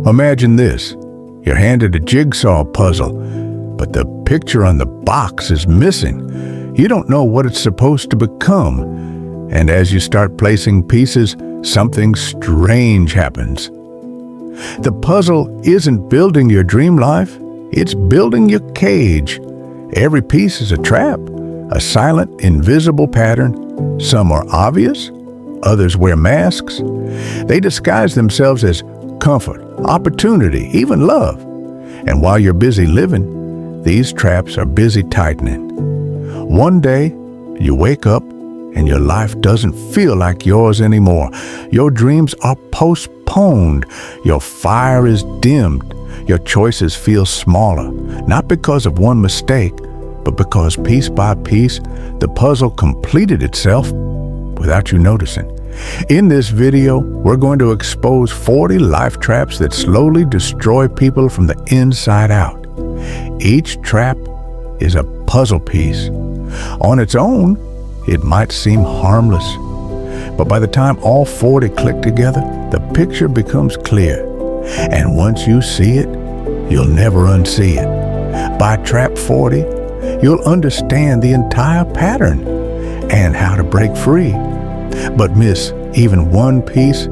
Imagine this. You're handed a jigsaw puzzle, but the picture on the box is missing. You don't know what it's supposed to become. And as you start placing pieces, something strange happens. The puzzle isn't building your dream life, it's building your cage. Every piece is a trap, a silent, invisible pattern. Some are obvious, others wear masks. They disguise themselves as comfort, opportunity, even love. And while you're busy living, these traps are busy tightening. One day, you wake up and your life doesn't feel like yours anymore. Your dreams are postponed. Your fire is dimmed. Your choices feel smaller, not because of one mistake, but because piece by piece, the puzzle completed itself without you noticing. In this video, we're going to expose 40 life traps that slowly destroy people from the inside out. Each trap is a puzzle piece. On its own, it might seem harmless, but by the time all 40 click together, the picture becomes clear. And once you see it, you'll never unsee it. By trap 40, you'll understand the entire pattern and how to break free. But miss even one piece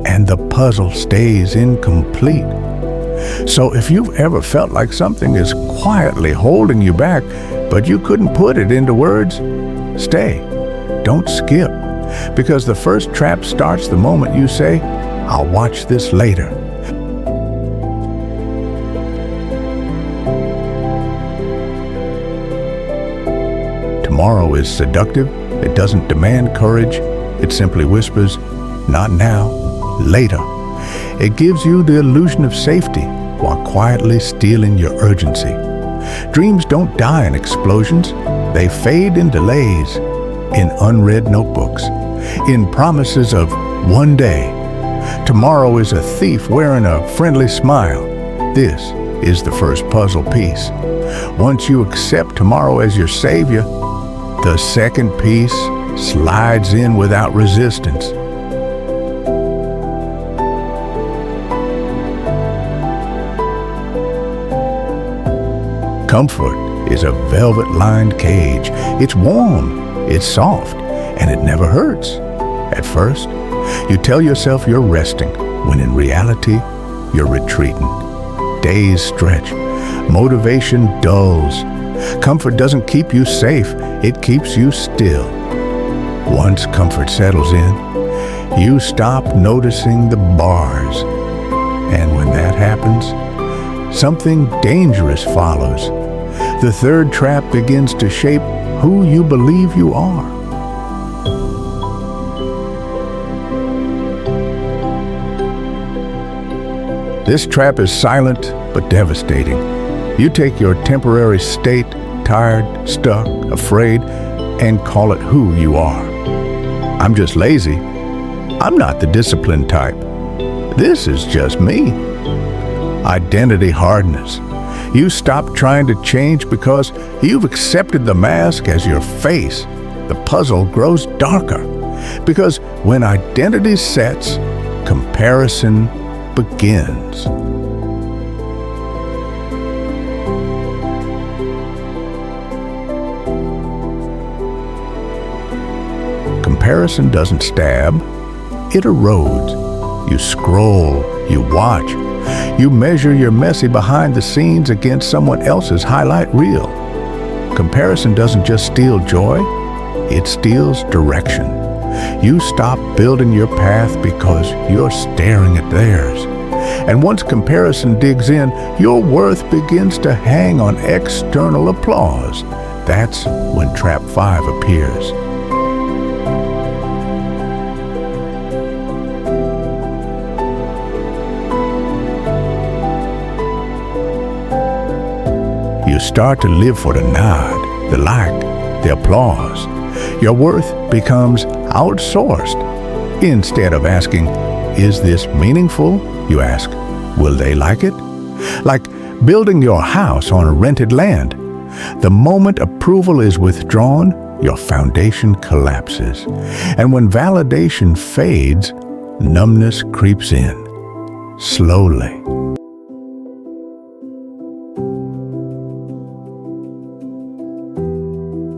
and the puzzle stays incomplete. So if you've ever felt like something is quietly holding you back, but you couldn't put it into words, stay. Don't skip, because the first trap starts the moment you say, "I'll watch this later." Tomorrow is seductive. It doesn't demand courage. It simply whispers, "Not now, later." It gives you the illusion of safety while quietly stealing your urgency. Dreams don't die in explosions. They fade in delays, in unread notebooks, in promises of one day. Tomorrow is a thief wearing a friendly smile. This is the first puzzle piece. Once you accept tomorrow as your savior, the second piece slides in without resistance. Comfort is a velvet-lined cage. It's warm, it's soft, and it never hurts. At first, you tell yourself you're resting, when in reality, you're retreating. Days stretch. Motivation dulls. Comfort doesn't keep you safe, it keeps you still. Once comfort settles in, you stop noticing the bars. And when that happens, something dangerous follows. The third trap begins to shape who you believe you are. This trap is silent but devastating. You take your temporary state, tired, stuck, afraid, and call it who you are. I'm just lazy. I'm not the disciplined type. This is just me. Identity hardness. You stop trying to change because you've accepted the mask as your face. The puzzle grows darker because when identity sets, comparison begins. Comparison doesn't stab, it erodes. You scroll, you watch, you measure your messy behind the scenes against someone else's highlight reel. Comparison doesn't just steal joy, it steals direction. You stop building your path because you're staring at theirs. And once comparison digs in, your worth begins to hang on external applause. That's when Trap 5 appears. You start to live for the nod, the like, the applause. Your worth becomes outsourced. Instead of asking, "Is this meaningful?" you ask, "Will they like it?" Like building your house on rented land. The moment approval is withdrawn, your foundation collapses. And when validation fades, numbness creeps in, slowly.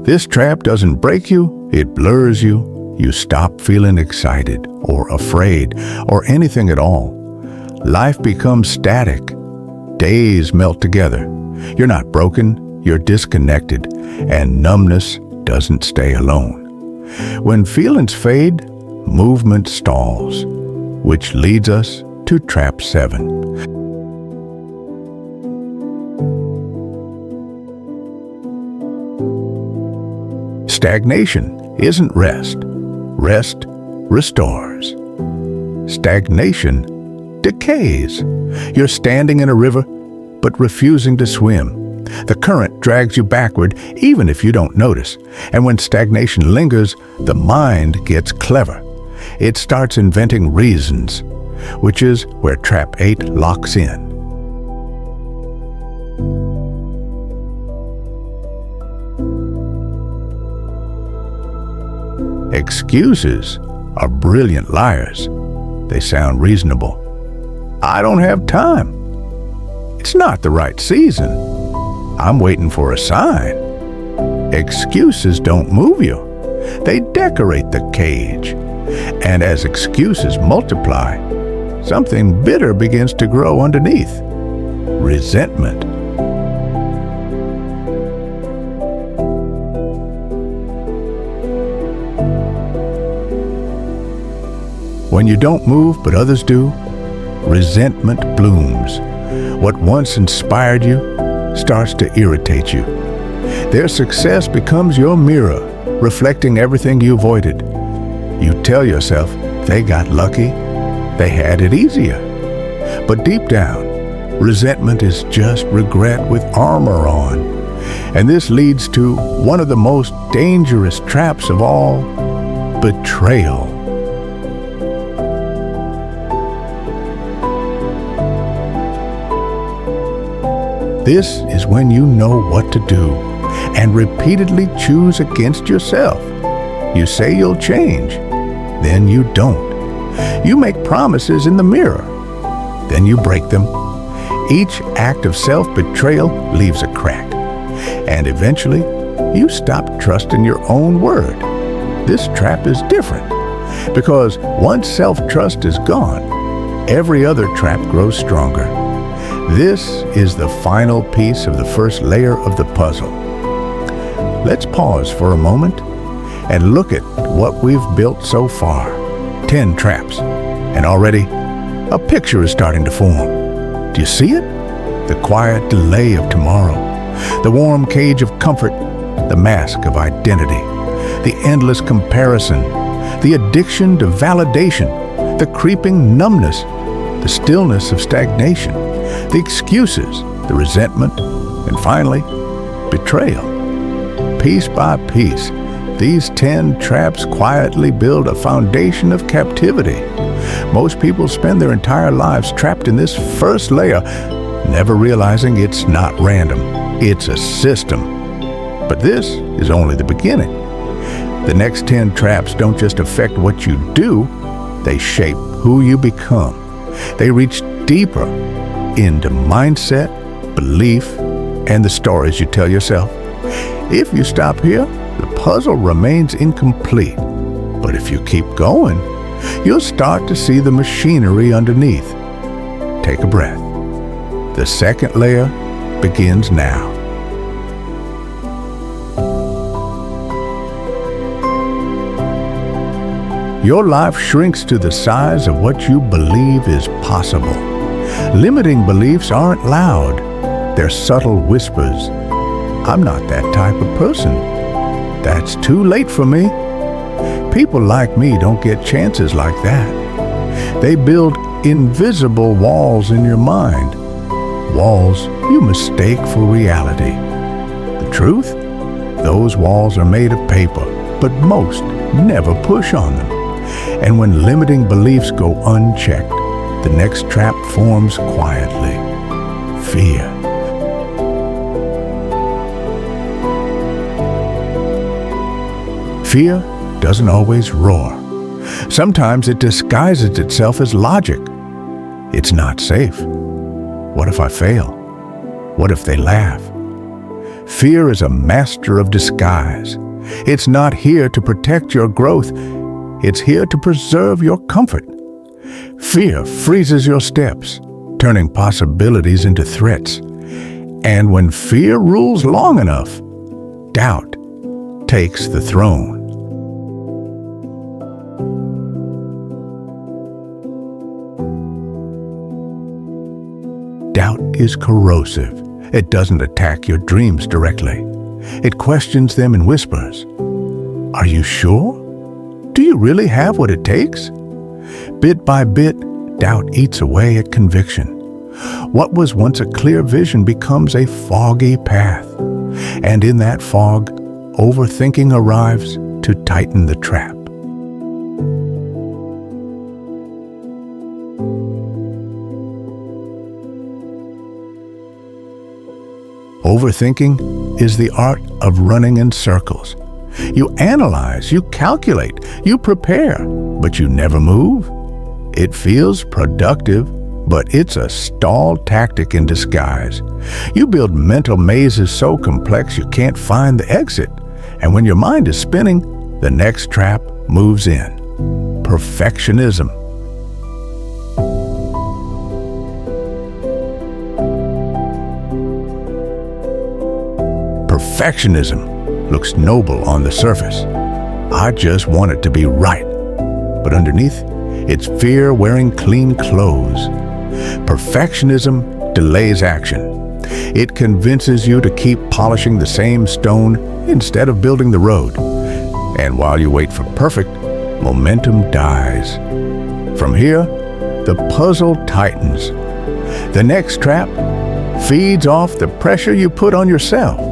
This trap doesn't break you, it blurs you. You stop feeling excited or afraid or anything at all. Life becomes static. Days melt together. You're not broken, you're disconnected, and numbness doesn't stay alone. When feelings fade, movement stalls, which leads us to trap 7. Stagnation isn't rest. Rest restores. Stagnation decays. You're standing in a river, but refusing to swim. The current drags you backward, even if you don't notice. And when stagnation lingers, the mind gets clever. It starts inventing reasons, which is where trap 8 locks in. Excuses are brilliant liars. They sound reasonable. I don't have time. It's not the right season. I'm waiting for a sign. Excuses don't move you. They decorate the cage. And as excuses multiply, something bitter begins to grow underneath. Resentment. When you don't move but others do, resentment blooms. What once inspired you starts to irritate you. Their success becomes your mirror, reflecting everything you avoided. You tell yourself they got lucky, they had it easier. But deep down, resentment is just regret with armor on. And this leads to one of the most dangerous traps of all, betrayal. This is when you know what to do and repeatedly choose against yourself. You say you'll change, then you don't. You make promises in the mirror, then you break them. Each act of self-betrayal leaves a crack, and eventually you stop trusting your own word. This trap is different, because once self-trust is gone, every other trap grows stronger. This is the final piece of the first layer of the puzzle. Let's pause for a moment and look at what we've built so far. 10 traps, and already a picture is starting to form. Do you see it? The quiet delay of tomorrow, the warm cage of comfort, the mask of identity, the endless comparison, the addiction to validation, the creeping numbness, the stillness of stagnation, the excuses, the resentment, and finally, betrayal. Piece by piece, these 10 traps quietly build a foundation of captivity. Most people spend their entire lives trapped in this first layer, never realizing it's not random, it's a system. But this is only the beginning. The next 10 traps don't just affect what you do, they shape who you become. They reach deeper into mindset, belief, and the stories you tell yourself. If you stop here, the puzzle remains incomplete. But if you keep going, you'll start to see the machinery underneath. Take a breath. The second layer begins now. Your life shrinks to the size of what you believe is possible. Limiting beliefs aren't loud. They're subtle whispers. I'm not that type of person. That's too late for me. People like me don't get chances like that. They build invisible walls in your mind. Walls you mistake for reality. The truth? Those walls are made of paper, but most never push on them. And when limiting beliefs go unchecked, the next trap forms quietly. Fear. Fear doesn't always roar. Sometimes it disguises itself as logic. It's not safe. What if I fail? What if they laugh? Fear is a master of disguise. It's not here to protect your growth. It's here to preserve your comfort. Fear freezes your steps, turning possibilities into threats. And when fear rules long enough, doubt takes the throne. Doubt is corrosive. It doesn't attack your dreams directly. It questions them in whispers. Are you sure? Do you really have what it takes? Bit by bit, doubt eats away at conviction. What was once a clear vision becomes a foggy path. And in that fog, overthinking arrives to tighten the trap. Overthinking is the art of running in circles. You analyze, you calculate, you prepare, but you never move. It feels productive, but it's a stall tactic in disguise. You build mental mazes so complex you can't find the exit. And when your mind is spinning, the next trap moves in. Perfectionism. Perfectionism looks noble on the surface. I just want it to be right. But underneath, it's fear wearing clean clothes. Perfectionism delays action. It convinces you to keep polishing the same stone instead of building the road. And while you wait for perfect, momentum dies. From here, the puzzle tightens. The next trap feeds off the pressure you put on yourself.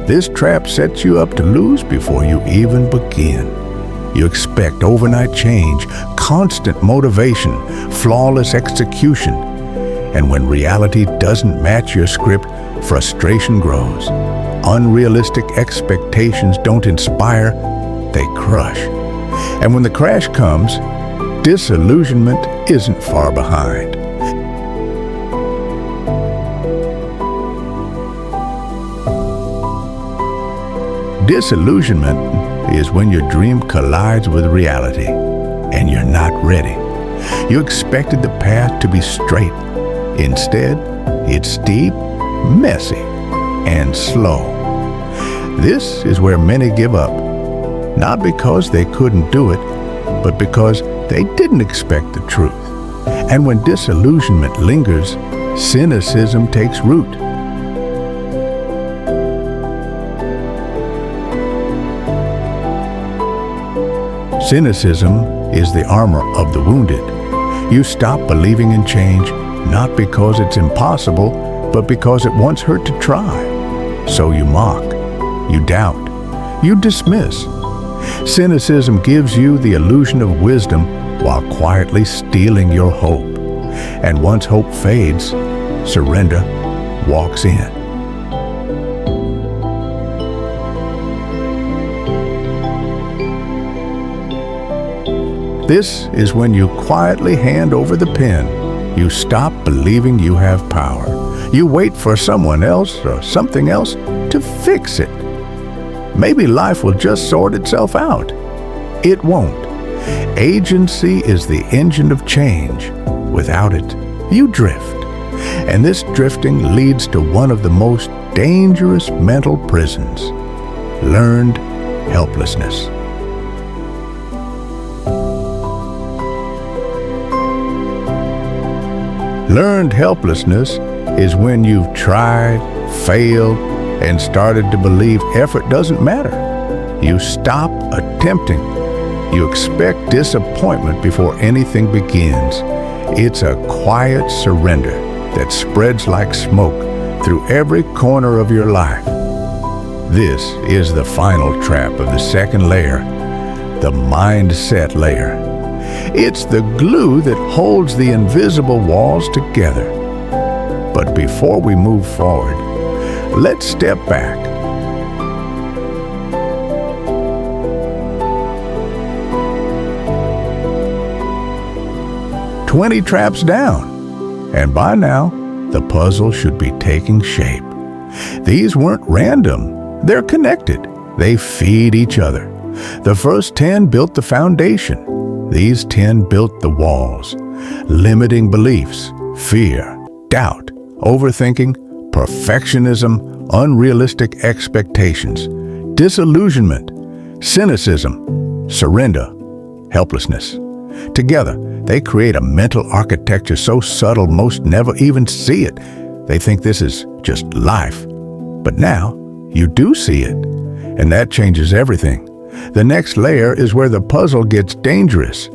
This trap sets you up to lose before you even begin. You expect overnight change, constant motivation, flawless execution. And when reality doesn't match your script, frustration grows. Unrealistic expectations don't inspire, they crush. And when the crash comes, disillusionment isn't far behind. Disillusionment is when your dream collides with reality and you're not ready. You expected the path to be straight. Instead, it's steep, messy, and slow. This is where many give up, not because they couldn't do it, but because they didn't expect the truth. And when disillusionment lingers, cynicism takes root. Cynicism is the armor of the wounded. You stop believing in change, not because it's impossible, but because it once hurt to try. So you mock, you doubt, you dismiss. Cynicism gives you the illusion of wisdom while quietly stealing your hope. And once hope fades, surrender walks in. This is when you quietly hand over the pen. You stop believing you have power. You wait for someone else or something else to fix it. Maybe life will just sort itself out. It won't. Agency is the engine of change. Without it, you drift. And this drifting leads to one of the most dangerous mental prisons: learned helplessness. Learned helplessness is when you've tried, failed, and started to believe effort doesn't matter. You stop attempting. You expect disappointment before anything begins. It's a quiet surrender that spreads like smoke through every corner of your life. This is the final trap of the second layer, the mindset layer. It's the glue that holds the invisible walls together. But before we move forward, let's step back. 20 traps down. And by now, the puzzle should be taking shape. These weren't random. They're connected. They feed each other. The first 10 built the foundation. These 10 built the walls. Limiting beliefs, fear, doubt, overthinking, perfectionism, unrealistic expectations, disillusionment, cynicism, surrender, helplessness. Together, they create a mental architecture so subtle most never even see it. They think this is just life. But now, you do see it. And that changes everything. The next layer is where the puzzle gets dangerous.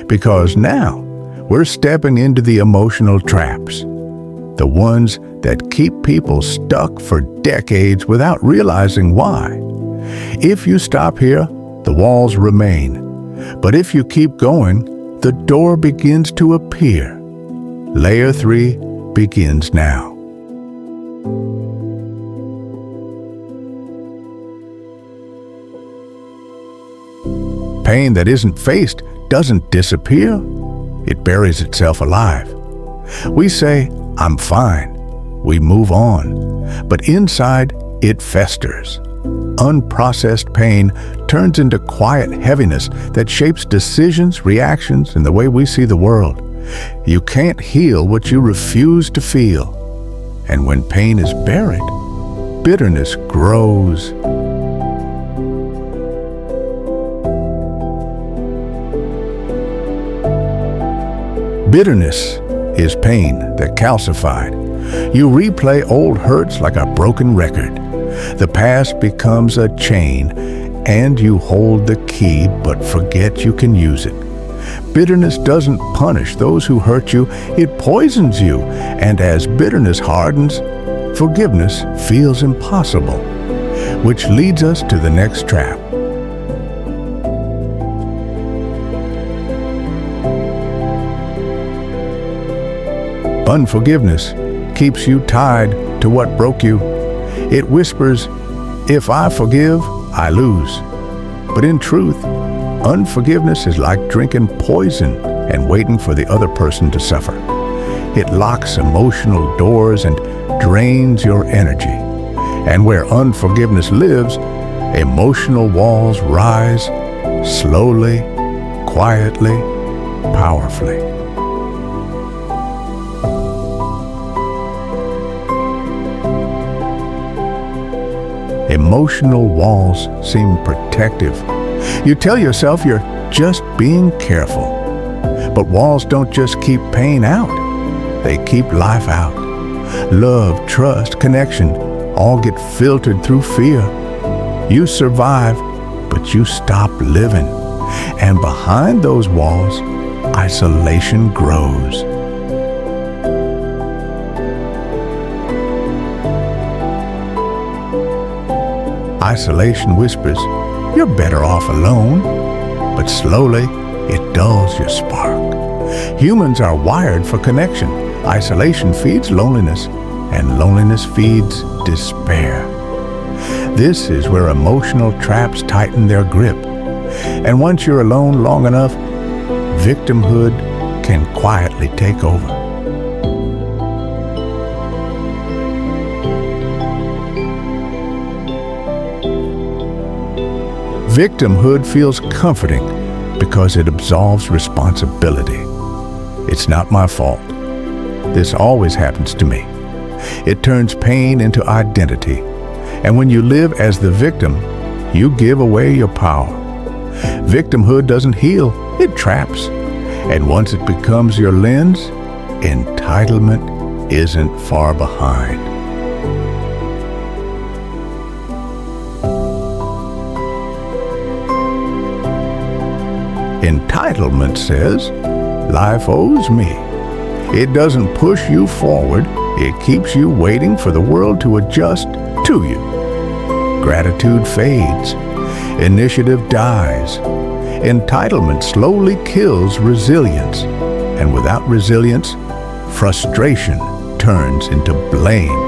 Because now, we're stepping into the emotional traps. The ones that keep people stuck for decades without realizing why. If you stop here, the walls remain. But if you keep going, the door begins to appear. Layer 3 begins now. Pain that isn't faced doesn't disappear. It buries itself alive. We say, "I'm fine." We move on. But inside, it festers. Unprocessed pain turns into quiet heaviness that shapes decisions, reactions, and the way we see the world. You can't heal what you refuse to feel. And when pain is buried, bitterness grows. Bitterness is pain that calcified. You replay old hurts like a broken record. The past becomes a chain, and you hold the key but forget you can use it. Bitterness doesn't punish those who hurt you, it poisons you. And as bitterness hardens, forgiveness feels impossible. Which leads us to the next trap. Unforgiveness keeps you tied to what broke you. It whispers, "If I forgive, I lose." But in truth, unforgiveness is like drinking poison and waiting for the other person to suffer. It locks emotional doors and drains your energy. And where unforgiveness lives, emotional walls rise slowly, quietly, powerfully. Emotional walls seem protective. You tell yourself you're just being careful. But walls don't just keep pain out. They keep life out. Love, trust, connection all get filtered through fear. You survive, but you stop living. And behind those walls, isolation grows. Isolation whispers, "You're better off alone," but slowly it dulls your spark. Humans are wired for connection. Isolation feeds loneliness, and loneliness feeds despair. This is where emotional traps tighten their grip. And once you're alone long enough, victimhood can quietly take over. Victimhood feels comforting because it absolves responsibility. It's not my fault. This always happens to me. It turns pain into identity. And when you live as the victim, you give away your power. Victimhood doesn't heal, it traps. And once it becomes your lens, entitlement isn't far behind. Entitlement says, "Life owes me." It doesn't push you forward, it keeps you waiting for the world to adjust to you. Gratitude fades, initiative dies. Entitlement slowly kills resilience, and without resilience, frustration turns into blame.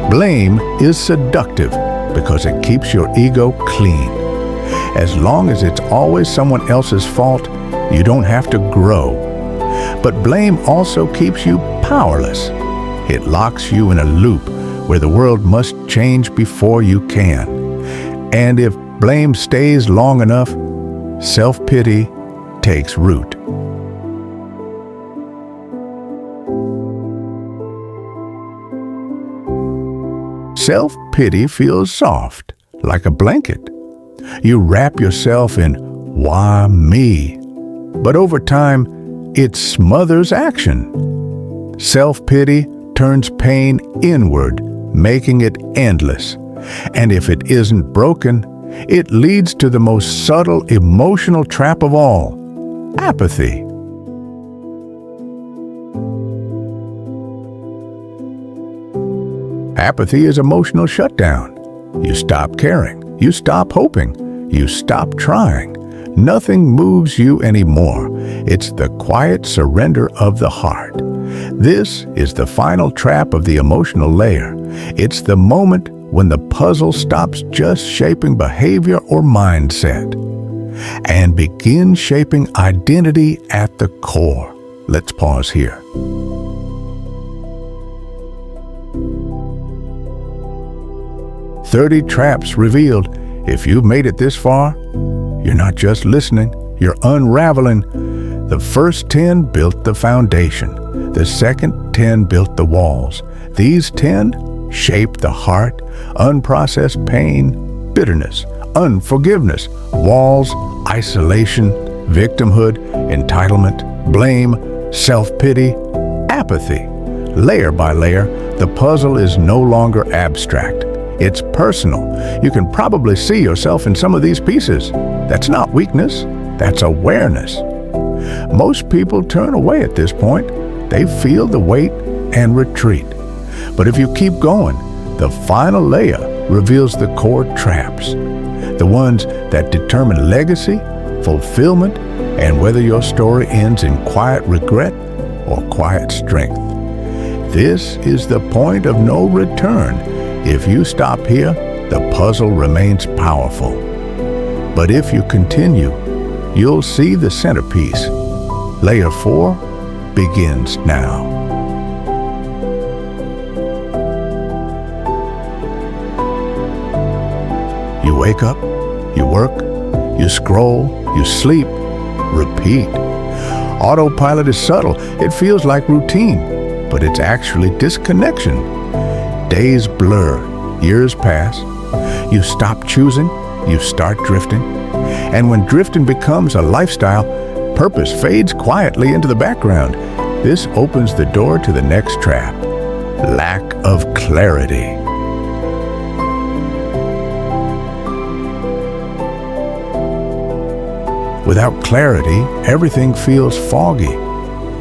Blame is seductive because it keeps your ego clean. As long as it's always someone else's fault, you don't have to grow. But blame also keeps you powerless. It locks you in a loop where the world must change before you can. And if blame stays long enough, self-pity takes root. Self-pity feels soft, like a blanket. You wrap yourself in, "Why me?" But over time, it smothers action. Self-pity turns pain inward, making it endless. And if it isn't broken, it leads to the most subtle emotional trap of all, apathy. Apathy is emotional shutdown. You stop caring. You stop hoping. You stop trying. Nothing moves you anymore. It's the quiet surrender of the heart. This is the final trap of the emotional layer. It's the moment when the puzzle stops just shaping behavior or mindset and begins shaping identity at the core. Let's pause here. "30 traps revealed." If you've made it this far, you're not just listening, you're unraveling. The first 10 built the foundation. The second 10 built the walls. These 10 shaped the heart, unprocessed pain, bitterness, unforgiveness, walls, isolation, victimhood, entitlement, blame, self-pity, apathy. Layer by layer, the puzzle is no longer abstract. It's personal. You can probably see yourself in some of these pieces. That's not weakness, that's awareness. Most people turn away at this point. They feel the weight and retreat. But if you keep going, the final layer reveals the core traps, the ones that determine legacy, fulfillment, and whether your story ends in quiet regret or quiet strength. This is the point of no return. If you stop here, the puzzle remains powerful. But if you continue, you'll see the centerpiece. Layer 4 begins now. You wake up, you work, you scroll, you sleep, repeat. Autopilot is subtle. It feels like routine, but it's actually disconnection. Days blur, years pass. You stop choosing, you start drifting. And when drifting becomes a lifestyle, purpose fades quietly into the background. This opens the door to the next trap: lack of clarity. Without clarity, everything feels foggy.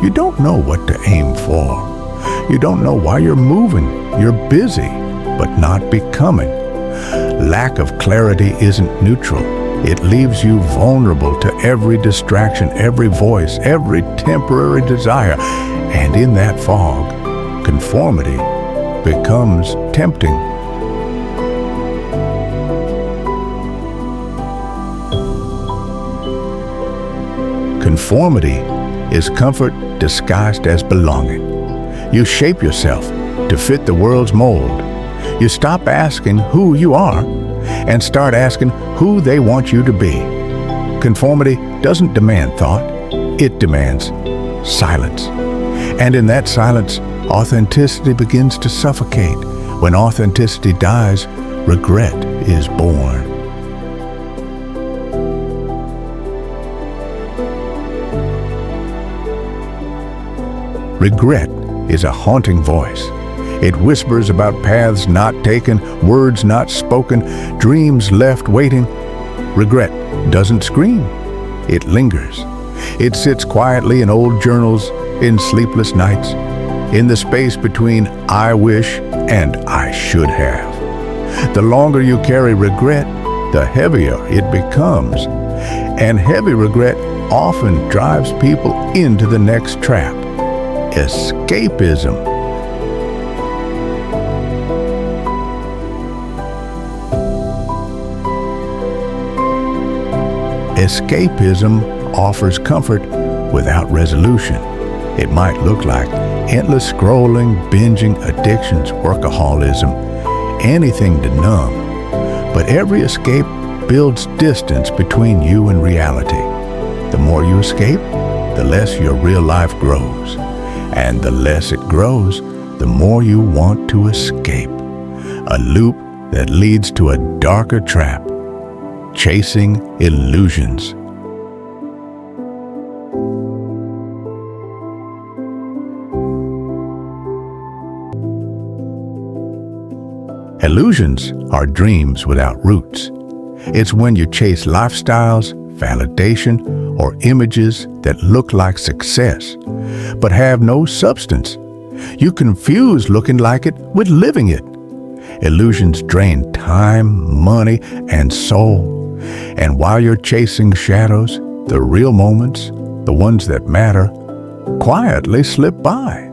You don't know what to aim for. You don't know why you're moving. You're busy, but not becoming. Lack of clarity isn't neutral. It leaves you vulnerable to every distraction, every voice, every temporary desire. And in that fog, conformity becomes tempting. Conformity is comfort disguised as belonging. You shape yourself to fit the world's mold. You stop asking who you are and start asking who they want you to be. Conformity doesn't demand thought, it demands silence. And in that silence, authenticity begins to suffocate. When authenticity dies, regret is born. Regret is a haunting voice. It whispers about paths not taken, words not spoken, dreams left waiting. Regret doesn't scream. It lingers. It sits quietly in old journals, in sleepless nights, in the space between I wish and I should have. The longer you carry regret, the heavier it becomes. And heavy regret often drives people into the next trap: escapism. Escapism offers comfort without resolution. It might look like endless scrolling, binging, addictions, workaholism, anything to numb. But every escape builds distance between you and reality. The more you escape, the less your real life grows. And the less it grows, the more you want to escape. A loop that leads to a darker trap. Chasing illusions. Illusions are dreams without roots. It's when you chase lifestyles, validation, or images that look like success, but have no substance. You confuse looking like it with living it. Illusions drain time, money, and soul. And while you're chasing shadows, the real moments, the ones that matter, quietly slip by.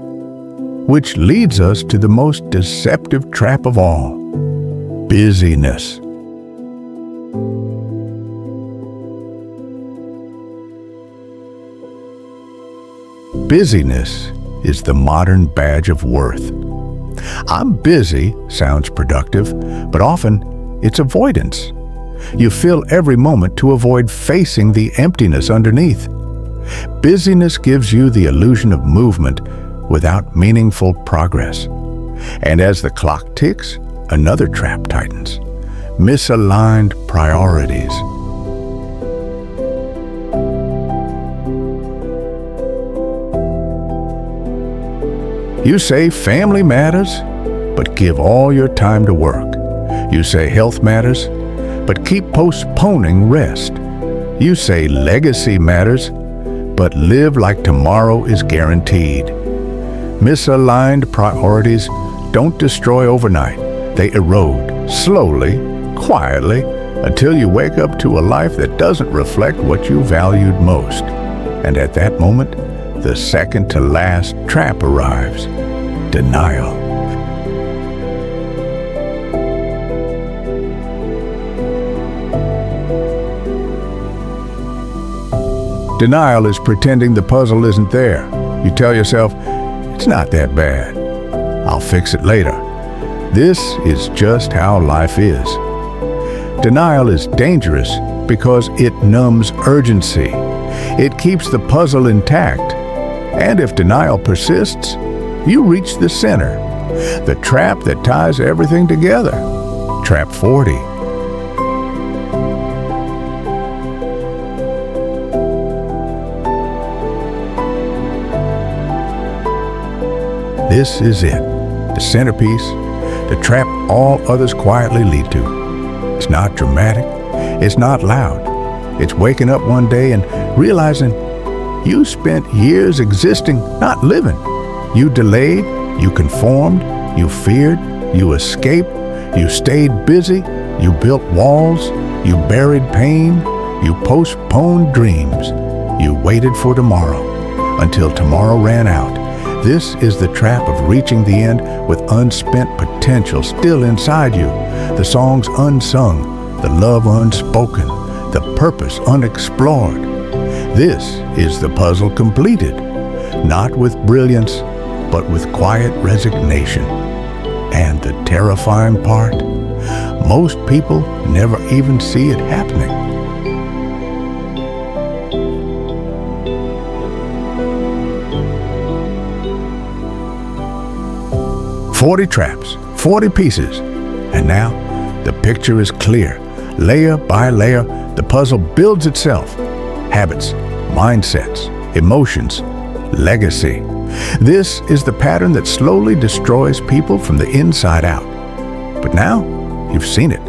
Which leads us to the most deceptive trap of all: busyness. Busyness is the modern badge of worth. I'm busy sounds productive, but often it's avoidance. You fill every moment to avoid facing the emptiness underneath. Busyness gives you the illusion of movement without meaningful progress. And as the clock ticks, another trap tightens: misaligned priorities. You say family matters, but give all your time to work. You say health matters, but keep postponing rest. You say legacy matters, but live like tomorrow is guaranteed. Misaligned priorities don't destroy overnight. They erode slowly, quietly, until you wake up to a life that doesn't reflect what you valued most. And at that moment, the second to last trap arrives: denial. Denial is pretending the puzzle isn't there. You tell yourself, it's not that bad. I'll fix it later. This is just how life is. Denial is dangerous because it numbs urgency. It keeps the puzzle intact. And if denial persists, you reach the center, the trap that ties everything together. Trap 40. This is it, the centerpiece, the trap all others quietly lead to. It's not dramatic, it's not loud. It's waking up one day and realizing you spent years existing, not living. You delayed, you conformed, you feared, you escaped, you stayed busy, you built walls, you buried pain, you postponed dreams, you waited for tomorrow, until tomorrow ran out. This is the trap of reaching the end with unspent potential still inside you, the songs unsung, the love unspoken, the purpose unexplored. This is the puzzle completed, not with brilliance, but with quiet resignation. And the terrifying part, most people never even see it happening. "40 traps, 40 pieces." And now, the picture is clear. Layer by layer, the puzzle builds itself. Habits, mindsets, emotions, legacy. This is the pattern that slowly destroys people from the inside out. But now, you've seen it.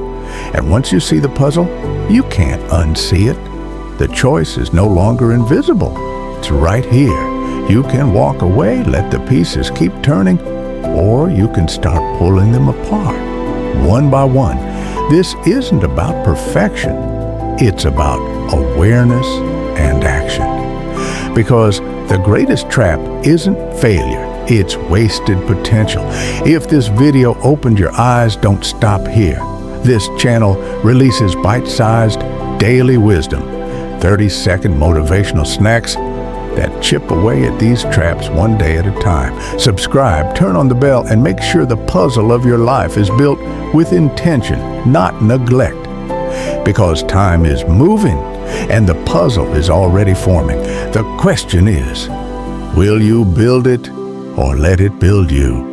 And once you see the puzzle, you can't unsee it. The choice is no longer invisible. It's right here. You can walk away, let the pieces keep turning, or you can start pulling them apart, one by one. This isn't about perfection. It's about awareness and action. Because the greatest trap isn't failure, it's wasted potential. If this video opened your eyes, don't stop here. This channel releases bite-sized daily wisdom. 30-second motivational snacks that chip away at these traps one day at a time. Subscribe, turn on the bell, and make sure the puzzle of your life is built with intention, not neglect. Because time is moving and the puzzle is already forming. The question is, will you build it or let it build you?